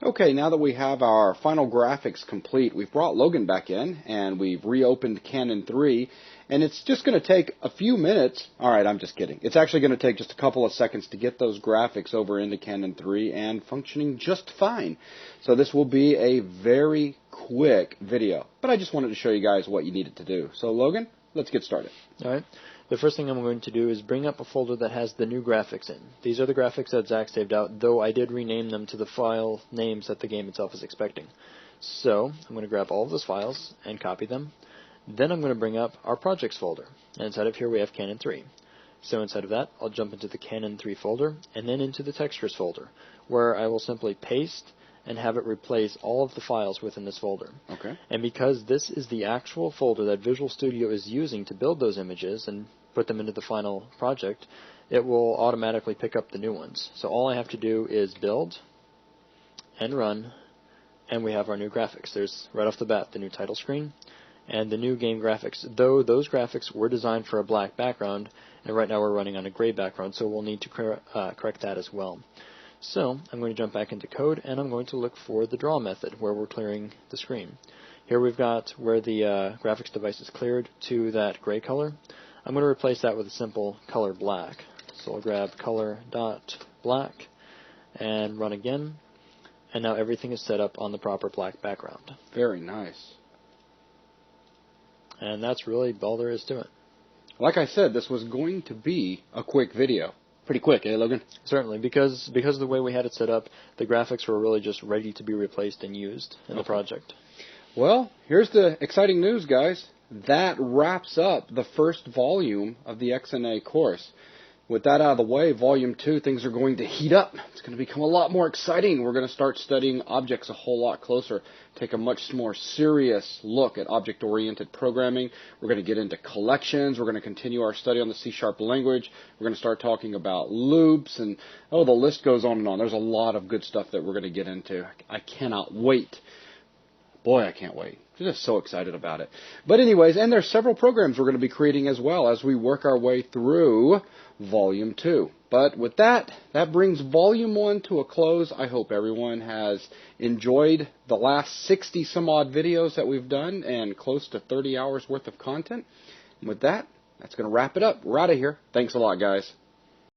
Okay, now that we have our final graphics complete, we've brought Logan back in, and we've reopened Canon 3, and it's just going to take a few minutes. All right, I'm just kidding. It's actually going to take just a couple of seconds to get those graphics over into Canon 3 and functioning just fine. So this will be a very quick video, but I just wanted to show you guys what you needed to do. So Logan, let's get started. All right. The first thing I'm going to do is bring up a folder that has the new graphics in. These are the graphics that Zach saved out, though I did rename them to the file names that the game itself is expecting. So I'm going to grab all of those files and copy them. Then I'm going to bring up our projects folder. And inside of here we have Canon 3. So inside of that, I'll jump into the Canon 3 folder and then into the textures folder, where I will simply paste and have it replace all of the files within this folder. Okay. And because this is the actual folder that Visual Studio is using to build those images and put them into the final project, it will automatically pick up the new ones. So all I have to do is build and run, and we have our new graphics. There's right off the bat the new title screen and the new game graphics, though those graphics were designed for a black background, and right now we're running on a gray background, so we'll need to correct that as well. So I'm going to jump back into code, and I'm going to look for the draw method where we're clearing the screen. Here we've got where the graphics device is cleared to that gray color. I'm going to replace that with a simple color black. So I'll grab color.black and run again, and now everything is set up on the proper black background. Very nice. And that's really all there is to it. Like I said, this was going to be a quick video. Pretty quick, eh, Logan? Certainly, because of the way we had it set up, the graphics were really just ready to be replaced and used in the project. Well, here's the exciting news, guys. That wraps up the first volume of the XNA course. With that out of the way, Volume 2, things are going to heat up. It's going to become a lot more exciting. We're going to start studying objects a whole lot closer, take a much more serious look at object-oriented programming. We're going to get into collections. We're going to continue our study on the C# language. We're going to start talking about loops, and the list goes on and on. There's a lot of good stuff that we're going to get into. I cannot wait. Boy, I can't wait. I'm just so excited about it. But anyways, and there's several programs we're going to be creating as well as we work our way through Volume 2. But with that, that brings Volume 1 to a close. I hope everyone has enjoyed the last 60 some odd videos that we've done and close to 30 hours worth of content. And with that, that's going to wrap it up. We're out of here. Thanks a lot, guys.